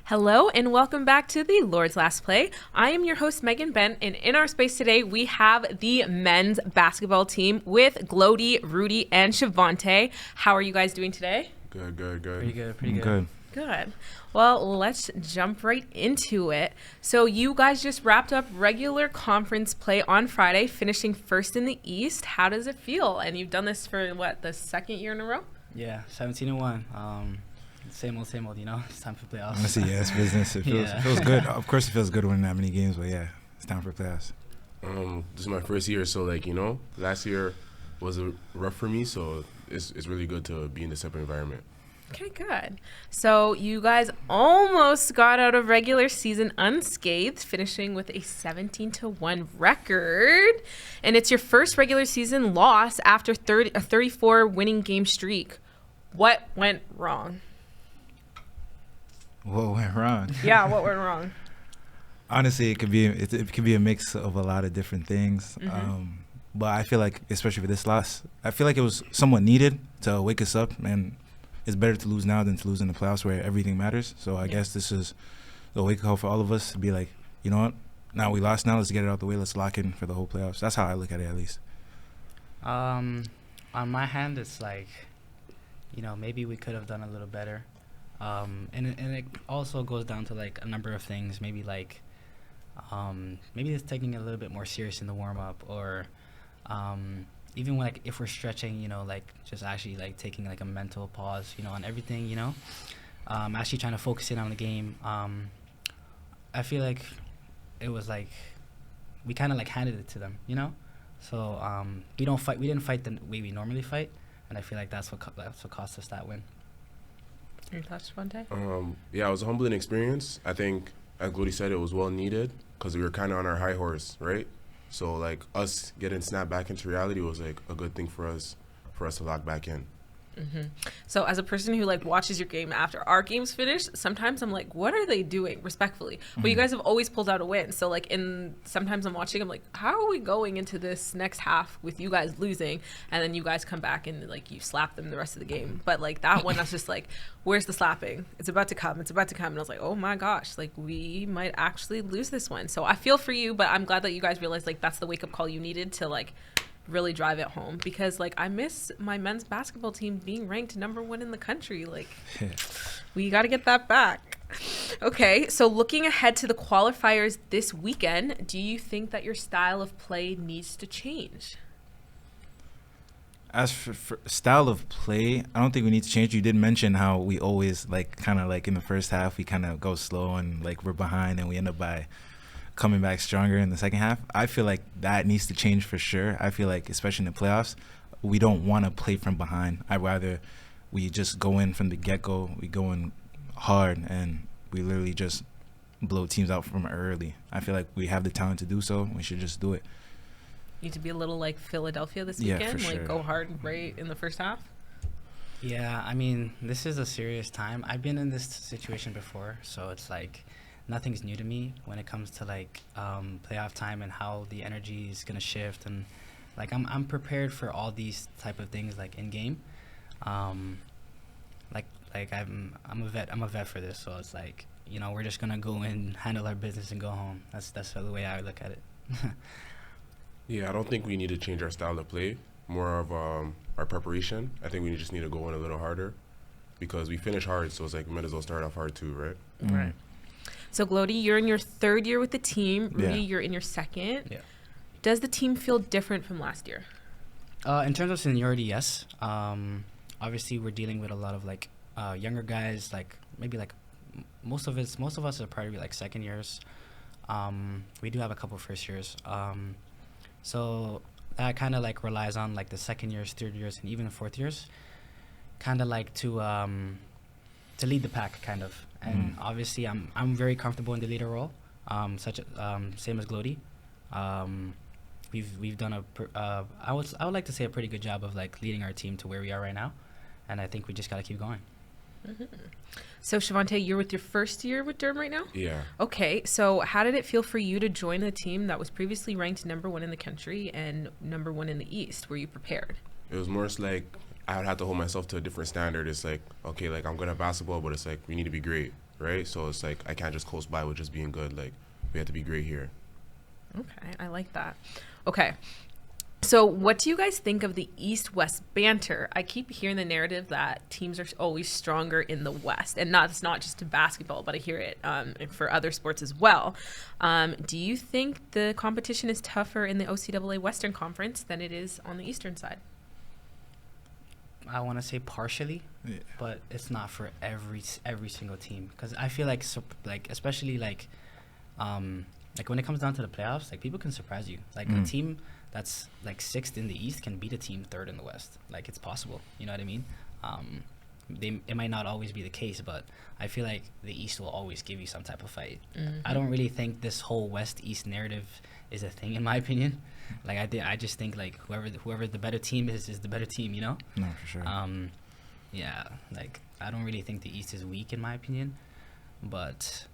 Hello and welcome back to the Lord's Last Play. I am your host, Megan Bent, and in our space today, we have the men's basketball team with Glodi, Rudy, and Shavontay. How are you guys doing today? Good. Pretty good. Good. Well, let's jump right into it. So you guys just wrapped up regular conference play on Friday, finishing first in the East. How does it feel? And you've done this for, the second year in a row? Yeah, 17-1. Same old, you know? It's time for playoffs. Honestly, yeah, it's business. It feels good. Of course, it feels good winning that many games, but yeah, it's time for playoffs. This is my first year, so last year was rough for me, so it's really good to be in this type of environment. Okay, good. So you guys almost got out of regular season unscathed, finishing with a 17-1 record. And it's your first regular season loss after a 34 winning game streak. What went wrong? What went wrong? Yeah, what went wrong? Honestly, it could be a mix of a lot of different things. Mm-hmm. But I feel like, especially for this loss, I feel like it was somewhat needed to wake us up, and it's better to lose now than to lose in the playoffs where everything matters. So I guess this is the wake-up call for all of us to be like, you know what? Now we lost. Now let's get it out the way. Let's lock in for the whole playoffs. That's how I look at it, at least. On my hand, it's like, maybe we could have done a little better. And it also goes down to like a number of things. Maybe maybe it's taking it a little bit more serious in the warm up, or even like if we're stretching, just actually like taking like a mental pause, on everything, actually trying to focus in on the game. I feel like it was like we kind of like handed it to them, So we didn't fight the way we normally fight, and I feel like that's what cost us that win. Your thoughts, Shavontay? Yeah, it was a humbling experience. I think, as Glodi said, it was well needed because we were kind of on our high horse, right? So like us getting snapped back into reality was like a good thing for us to lock back in. Mm-hmm. So as a person who watches your game after our games finish, sometimes I'm like, what are they doing, respectfully? Mm-hmm. But you guys have always pulled out a win. So sometimes I'm watching, I'm like, how are we going into this next half with you guys losing, and then you guys come back and you slap them the rest of the game? But that one, that's just where's the slapping? It's about to come. And I was like, oh my gosh, we might actually lose this one. So I feel for you, but I'm glad that you guys realized that's the wake up call you needed to really drive it home, because I miss my men's basketball team being ranked #1 in the country. We got to get that back. Okay, so looking ahead to the qualifiers this weekend, do you think that your style of play needs to change? As for style of play, I don't think we need to change. You did mention how we always kind of in the first half we kind of go slow and we're behind and we end up by coming back stronger in the second half. I feel like that needs to change for sure. I feel like, especially in the playoffs, we don't want to play from behind. I'd rather we just go in from the get-go. We go in hard, and we literally just blow teams out from early. I feel like we have the talent to do so. We should just do it. Need to be a little like Philadelphia this Yeah, weekend? for sure. Go hard right in the first half? Yeah, I mean, this is a serious time. I've been in this situation before, so it's nothing's new to me when it comes to playoff time and how the energy is gonna shift, and I'm prepared for all these type of things in game. I'm a vet for this, so it's we're just gonna go in, handle our business, and go home. That's the way I look at it. Yeah, I don't think we need to change our style of play. More of our preparation. I think we just need to go in a little harder because we finish hard, so it's we might as well start off hard too, right? Mm-hmm. Right. So, Glodi, you're in your third year with the team. Rudy, Yeah. you're in your second. Yeah. Does the team feel different from last year? In terms of seniority, yes. Obviously, we're dealing with a lot of younger guys. Maybe most of us are probably second years. We do have a couple first years. So that kind of relies on the second years, third years, and even fourth years, kind of to lead the pack, kind of. And obviously, I'm very comfortable in the leader role, same as Glodi. We've done I would like to say a pretty good job of leading our team to where we are right now, and I think we just got to keep going. Mm-hmm. So, Shavontay, you're with your first year with Durham right now? Yeah. Okay, so how did it feel for you to join a team that was previously ranked #1 in the country and #1 in the East? Were you prepared? It was more I would have to hold myself to a different standard. It's okay, I'm good at basketball, but it's we need to be great. right? So it's like I can't just coast by with just being good. Like we have to be great here. Okay, I like that. Okay. So what do you guys think of the East-West banter? I keep hearing the narrative that teams are always stronger in the West. And it's not just in basketball, but I hear it for other sports as well. Do you think the competition is tougher in the OCAA Western Conference than it is on the Eastern side? I want to say partially, but it's not for every single team. Because I feel like especially like when it comes down to the playoffs, like people can surprise you. Like a team that's like 6th in the East can beat a team 3rd in the West. Like it's possible. You know what I mean? It might not always be the case, but I feel like the East will always give you some type of fight. I don't really think this whole West-East narrative is a thing, in my opinion. Like I just think like whoever the better team is the better team. You know? No, for sure. Yeah. Like I don't really think the East is weak, in my opinion, but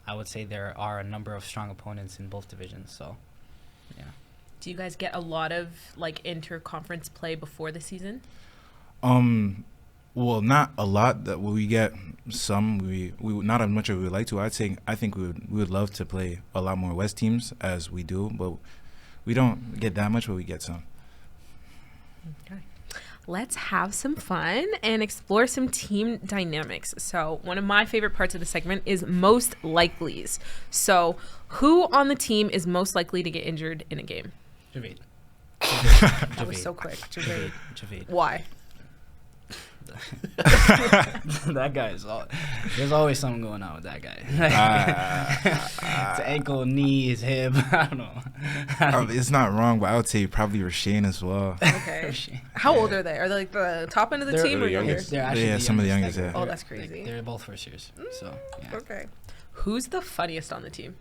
I would say there are a number of strong opponents in both divisions. So, yeah. Do you guys get a lot of like inter-conference play before the season? Well, not a lot. That we get some. We not as much as we would like to. I think we would love to play a lot more West teams as we do, but we don't get that much, but we get some. Okay. Let's have some fun and explore some team dynamics. So one of my favorite parts of the segment is most likelies. So who on the team is most likely to get injured in a game? Javade. That was so quick. Javade. Why? That guy is there's always something going on with that guy. It's ankle, knee, his hip. I don't know. It's not wrong, but I would say probably Rashane as well. Okay. How old are they? Are they like the top end of the team? They're or youngest. They're actually Some of the youngest. youngest. Oh, that's crazy. They're both first years. So yeah. Okay. Who's the funniest on the team?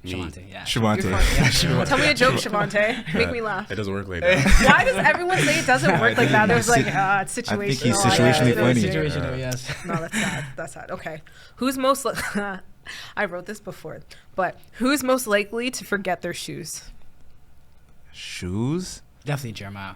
Shavonte, yeah. Shavonte. Yeah, Tell me a joke, Shavonte. Make me laugh. It doesn't work like that. Why does everyone say it doesn't work like that? There's like, it's situational. I think he's situationally funny. Situational, yes. No, that's sad. That's sad. Okay. Who's most I wrote this before, but who's most likely to forget their shoes? Shoes? Definitely Jeremiah.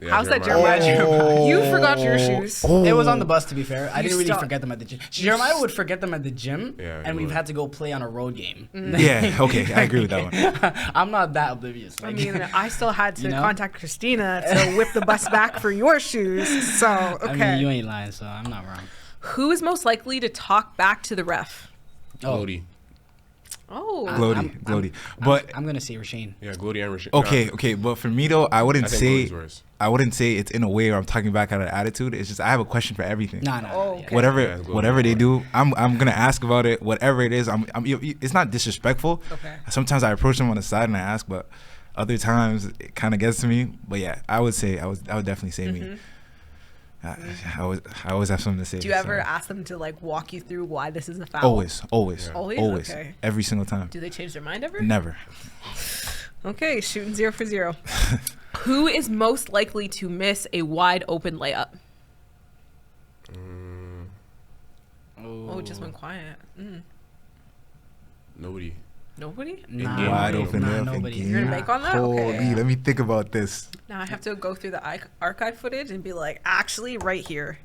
Yeah, How's that Jeremiah? You forgot your shoes. It was on the bus, to be fair. I You didn't really stuck. forget them at the gym. Jeremiah would forget them at the gym, Yeah, and he we've would. had to go play on a road game. Yeah, okay, I agree with that one. I'm not that oblivious. I Like, mean, I still had to You know? contact Christina to whip the bus back for your shoes. So, okay. I mean, you ain't lying, so I'm not wrong. Who is most likely to talk back to the ref? Glodi. Oh. Glodi. But I'm gonna say Rashane. Yeah, Glodi and Rashid. okay, but for me though, I I wouldn't think say Glodi's worse. it's in a way where I'm talking back out of attitude. It's just I have a question for everything. No. Oh, Yeah. okay. Whatever they do, I'm gonna ask about it. Whatever it is, it's not disrespectful. Okay. Sometimes I approach them on the side and I ask, but other times it kind of gets to me. But yeah, I would definitely say me. I always have something to say. Do you ever so. ask them to like walk you through why this is a foul? Always. Always? Okay. Every single time. Do they change their mind ever? Never. Okay, shooting 0 for 0. Who is most likely to miss a wide open layup? Oh, it just went quiet. Nobody. Nobody? Nah, Wide open layup. nobody. You're gonna make on that? Holy, Okay. let me think about this. Now I have to go through the archive footage and be like, actually, right here.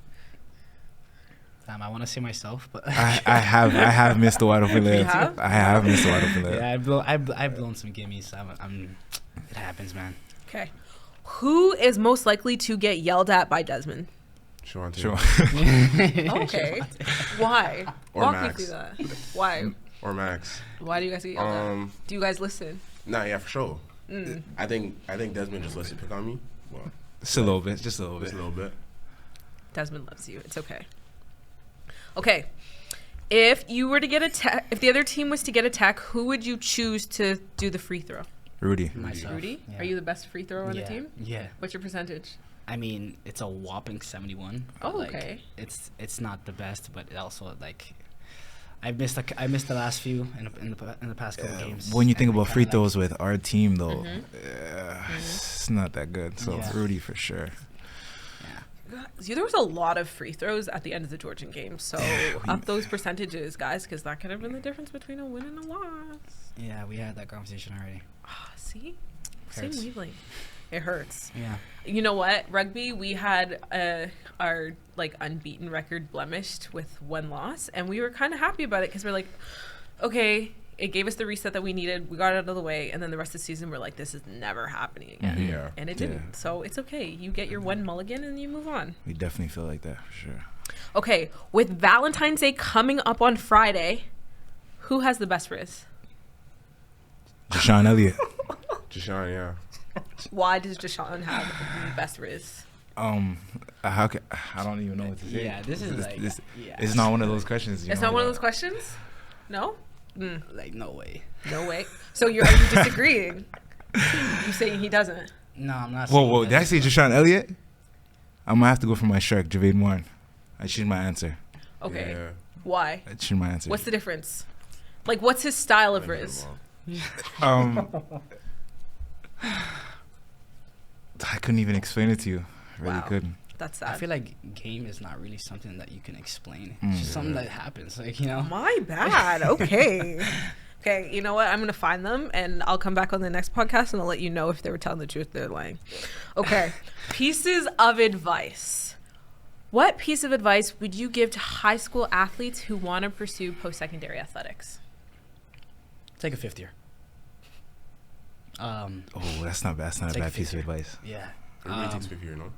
I want to say myself, but I have missed the wide open layup. You have? I have missed the wide open layup. yeah, I've blown some gimmies. It happens, man. Okay. Who is most likely to get yelled at by Desmond? Shavontay. Sure. Okay. Why? Or Walk Max. me through that. Why? Or Max. Why do you guys get yelled at? Do you guys listen? Nah, yeah, for sure. I think Desmond just lets it pick on me. Well, Just a little bit. Just a little just bit. a little bit. Desmond loves you. It's okay. Okay. If you were to get if the other team was to get a tech, who would you choose to do the free throw? Rudy. Myself. Rudy? Yeah. Are you the best free thrower on yeah. the team? Yeah. What's your percentage? I mean, it's a whopping 71. Oh, Like, okay. It's not the best, but it also like I missed the last few in the past couple games. When you think and I about free kinda, throws with our team, though, Mm-hmm. it's not that good. So Yeah. Rudy for sure. There was a lot of free throws at the end of the Georgian game, so up those percentages, guys, because that could have been the difference between a win and a loss. Yeah, we had that conversation already. Ah, see? Hurts. Same wavelength. It hurts. Yeah. You know what? Rugby, we had our like unbeaten record blemished with 1 loss, and we were kind of happy about it because we're like, okay, it gave us the reset that we needed. We got it out of the way, and then the rest of the season, we're like, this is never happening again. Yeah. And it didn't. So it's okay. You get your 1 mulligan and you move on. We definitely feel like that for sure. Okay, with Valentine's Day coming up on Friday, who has the best Riz? Deshaun Elliott. Jashawn, yeah. Why does Deshaun have the best Riz? How can, I don't even know what to say. Yeah, this is like, yeah. It's not one of those questions. It's not one of those questions? No? Like, no way. No way. So are you disagreeing? You saying he doesn't? No, I'm not saying Whoa, that. did I say Deshaun Elliott? I'm gonna have to go for my shark, Javade Warren. I choose my answer. Okay. Yeah. Why? I choose my answer. What's the difference? Like, what's his style of Riz? I couldn't even explain it to you. I really Wow. couldn't. That's sad. I feel like game is not really something that you can explain. It's just something that happens, like, you know. My bad. Okay. Okay, you know what? I'm going to find them, and I'll come back on the next podcast, and I'll let you know if they were telling the truth or they're lying. Okay. Pieces of advice. What piece of advice would you give to high school athletes who want to pursue post-secondary athletics? Take a 5th year. Oh, that's not bad. That's not a Take bad piece of fifth year. advice. Yeah. Everybody takes 5th year, no?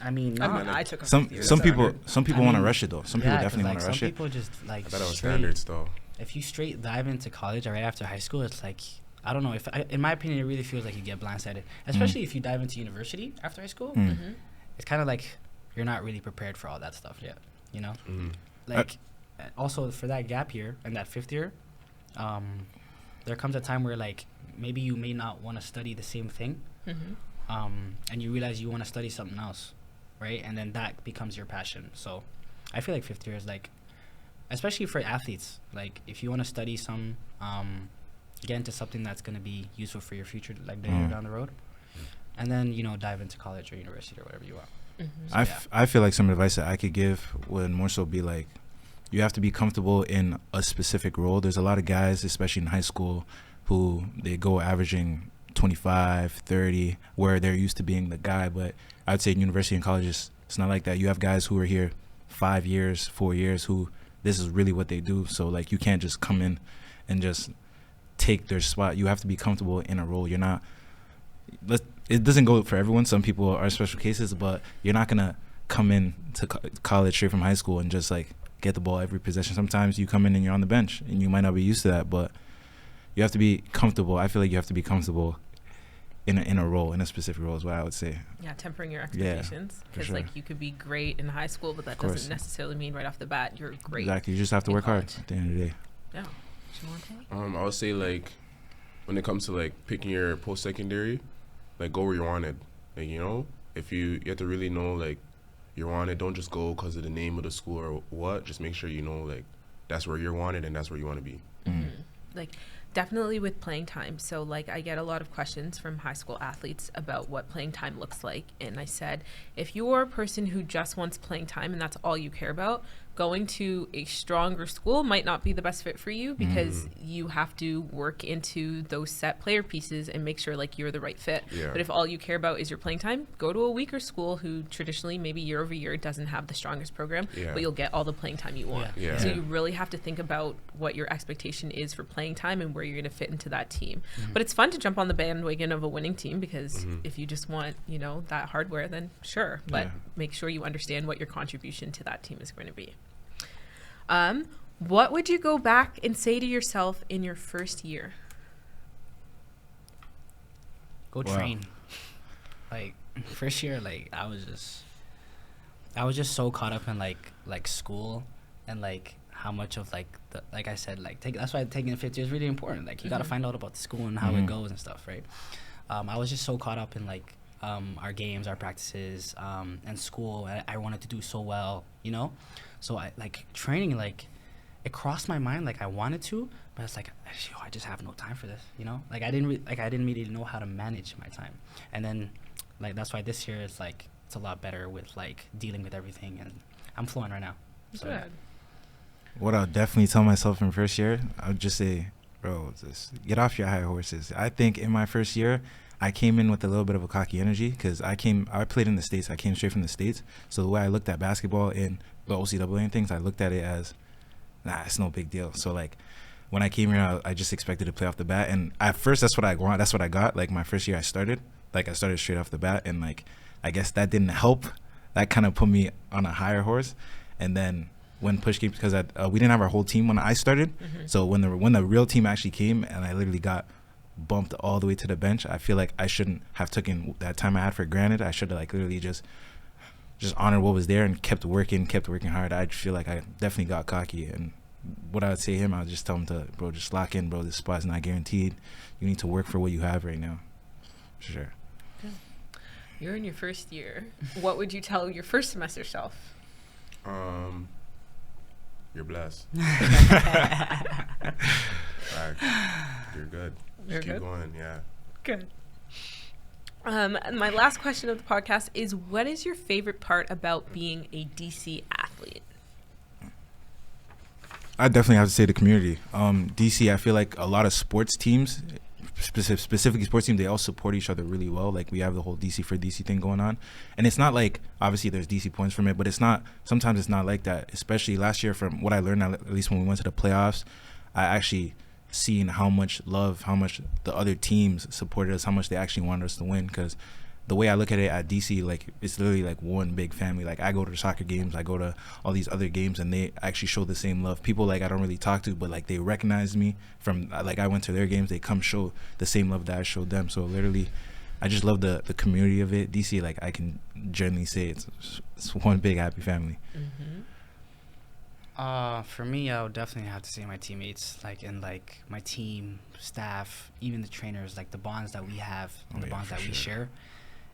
I mean, I not, mean, I took a Some fifth year. some That's people I want to mean, rush it though. Some people yeah, 'cause, definitely like, want to rush some it. people just like I thought it was straight- standards, though. If you straight dive into college right after high school, it's like, I don't know. In my opinion, it really feels like you get blindsided, especially if you dive into university after high school. Mm-hmm. It's kind of like you're not really prepared for all that stuff yet, you know. Mm-hmm. Like, also for that gap year and that 5th year, there comes a time where like maybe you may not want to study the same thing, and you realize you want to study something else, right? And then that becomes your passion. So I feel like 5th year is like, especially for athletes, like if you want to study some, get into something that's going to be useful for your future, like later down the road, and then, you know, dive into college or university or whatever you want. I feel like some advice that I could give would more so be like, you have to be comfortable in a specific role. There's a lot of guys, especially in high school, who they go averaging 25, 30, where they're used to being the guy. But I'd say in university and colleges, it's not like that. You have guys who are here 5 years, 4 years, who this is really what they do. So like, you can't just come in and just take their spot. You have to be comfortable in a role. You're not, it doesn't go for everyone. Some people are special cases, but you're not gonna come in to college straight from high school and just like get the ball every possession. Sometimes you come in and you're on the bench and you might not be used to that, but you have to be comfortable. I feel like you have to be comfortable in a role, in a specific role is what I would say. Yeah, tempering your expectations. Because sure. like you could be great in high school, but that doesn't necessarily mean right off the bat you're great. Exactly. You just have to in work hard college. at the end of the day. Yeah. Shavontay? I would say, like, when it comes to, like, picking your post-secondary, like, go where you're wanted. Like, you know, if you have to really know, like, you're wanted. Don't just go because of the name of the school or what. Just make sure you know, like, that's where you're wanted and that's where you want to be. Like, definitely with playing time. So, like, I get a lot of questions from high school athletes about what playing time looks like. And I said, if you're a person who just wants playing time and that's all you care about, going to a stronger school might not be the best fit for you because you have to work into those set player pieces and make sure like you're the right fit. Yeah. But if all you care about is your playing time, go to a weaker school who traditionally maybe year over year doesn't have the strongest program, Yeah. but you'll get all the playing time you want. Yeah. So you really have to think about what your expectation is for playing time and where you're going to fit into that team. But it's fun to jump on the bandwagon of a winning team because if you just want, you know, that hardware, then sure. But make sure you understand what your contribution to that team is going to be. What would you go back and say to yourself in your first year? Go Wow. train. Like, first year, like, I was just so caught up in like school and like how much of like the, like I said, like that's why taking the 5th year is really important. Like, you got to find out about the school and how it goes and stuff, right? I was just so caught up in like our games, our practices, and school. I wanted to do so well, you know. So I like training, like it crossed my mind, like I wanted to, but it's like, I just have no time for this, you know. Like I didn't really know how to manage my time, and then like that's why this year it's like it's a lot better with like dealing with everything, and I'm flowing right now. So Good. What I'll definitely tell myself in first year, I would just say, bro, just get off your high horses. I think in my first year, I came in with a little bit of a cocky energy because I played in the States. I came straight from the States. So the way I looked at basketball in the OCAA and things, I looked at it as, nah, it's no big deal. So like when I came here, I just expected to play off the bat. And at first, that's what I want. That's what I got. Like my first year I started straight off the bat. And like, I guess that didn't help. That kind of put me on a higher horse. And then when push came, because we didn't have our whole team when I started. So when the real team actually came and I literally got bumped all the way to the bench, I feel like I shouldn't have taken that time I had for granted. I should have like literally just honored what was there and kept working hard. I feel like I definitely got cocky. And what I would say to him, I would just tell him to, bro, just lock in, bro. This spot's not guaranteed. You need to work for what you have right now. For sure. You're in your first year. What would you tell your first semester self? You're blessed. You're good. Just keep going. Yeah. Good. My last question of the podcast is, what is your favorite part about being a DC athlete? I definitely have to say the community. DC, I feel like a lot of sports teams, specifically sports teams, they all support each other really well. Like we have the whole DC for DC thing going on. And it's not like, obviously there's DC points from it, but sometimes it's not like that. Especially last year, from what I learned, at least when we went to the playoffs, I actually seen how much love, how much the other teams supported us, how much they actually wanted us to win. Because the way I look at it at DC, like it's literally like one big family. Like I go to soccer games, I go to all these other games, and they actually show the same love. People like I don't really talk to, but like they recognize me from, like I went to their games, they come show the same love that I showed them. So literally, I just love the community of it. DC, like I can generally say it's one big happy family. For me, I would definitely have to say my teammates, like, and like my team, staff, even the trainers, like the bonds that we have and the bonds that we share.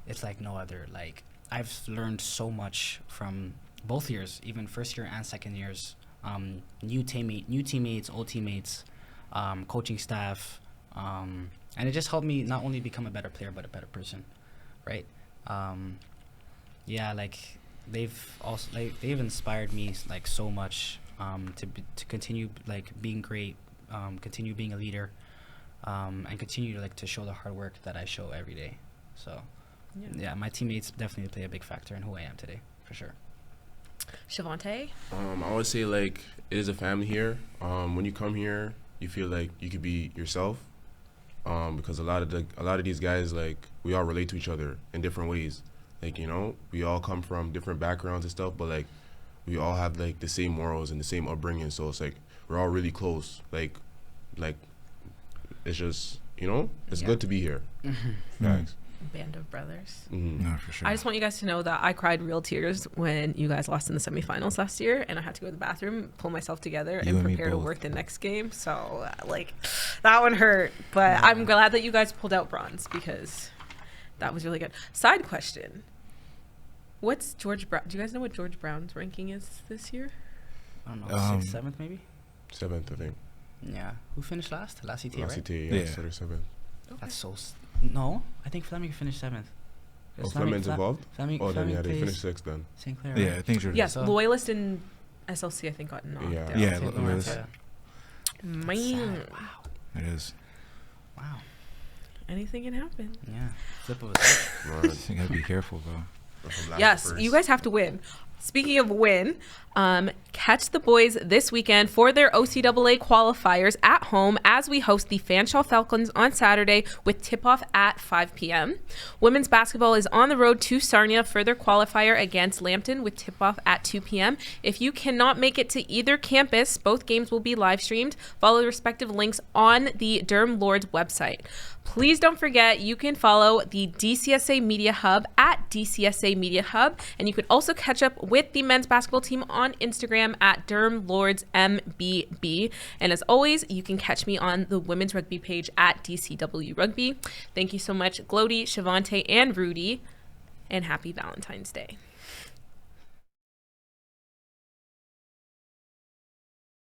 It's like no other. Like I've learned so much from both years, even first year and second years. New teammates, old teammates, coaching staff, and it just helped me not only become a better player but a better person, right? Yeah, like they've inspired me like so much to continue like being great, continue being a leader, and continue to show the hard work that I show every day. So. Yeah, my teammates definitely play a big factor in who I am today, for sure. Shavontay? I would say like it is a family here. When you come here, you feel like you could be yourself, because a lot of these guys, like we all relate to each other in different ways. Like, you know, we all come from different backgrounds and stuff, but like we all have like the same morals and the same upbringing. So it's like we're all really close. Like it's just, you know, it's good to be here. Thanks. Band of brothers. No, for sure. I just want you guys to know that I cried real tears when you guys lost in the semifinals last year, and I had to go to the bathroom, pull myself together, and prepare to work the next game. So like that one hurt, but I'm glad that you guys pulled out bronze because that was really good. Side question: what's George Brown? Do you guys know what George Brown's ranking is this year? I don't know, 6th, 7th maybe. 7th, I think. Yeah. Who finished last? Last CTA, last right? CTA, yeah. 7th. Okay. That's so. No, I think Fleming finished 7th. Oh, Fleming's involved? Fleming Then they finished 6th then. St. Clair, right? Yeah, I think you're Yes, Loyalist and SLC I think got knocked out. Yeah, Loyalist. Man. Wow. It is. Wow. Anything can happen. Yeah. Flip of a switch. You gotta be careful, bro. Yes, you guys have to win. Speaking of win, catch the boys this weekend for their OCAA qualifiers at home as we host the Fanshawe Falcons on Saturday with tip-off at 5 p.m. Women's basketball is on the road to Sarnia for their qualifier against Lambton with tip-off at 2 p.m. If you cannot make it to either campus, both games will be live streamed. Follow the respective links on the Durham Lords website. Please don't forget, you can follow the DCSA Media Hub at DCSA Media Hub, and you can also catch up with the men's basketball team on Instagram at Durham Lords MBB. And as always, you can catch me on the women's rugby page at DCW Rugby. Thank you so much, Glodi, Shavontay, and Rudy, and happy Valentine's Day.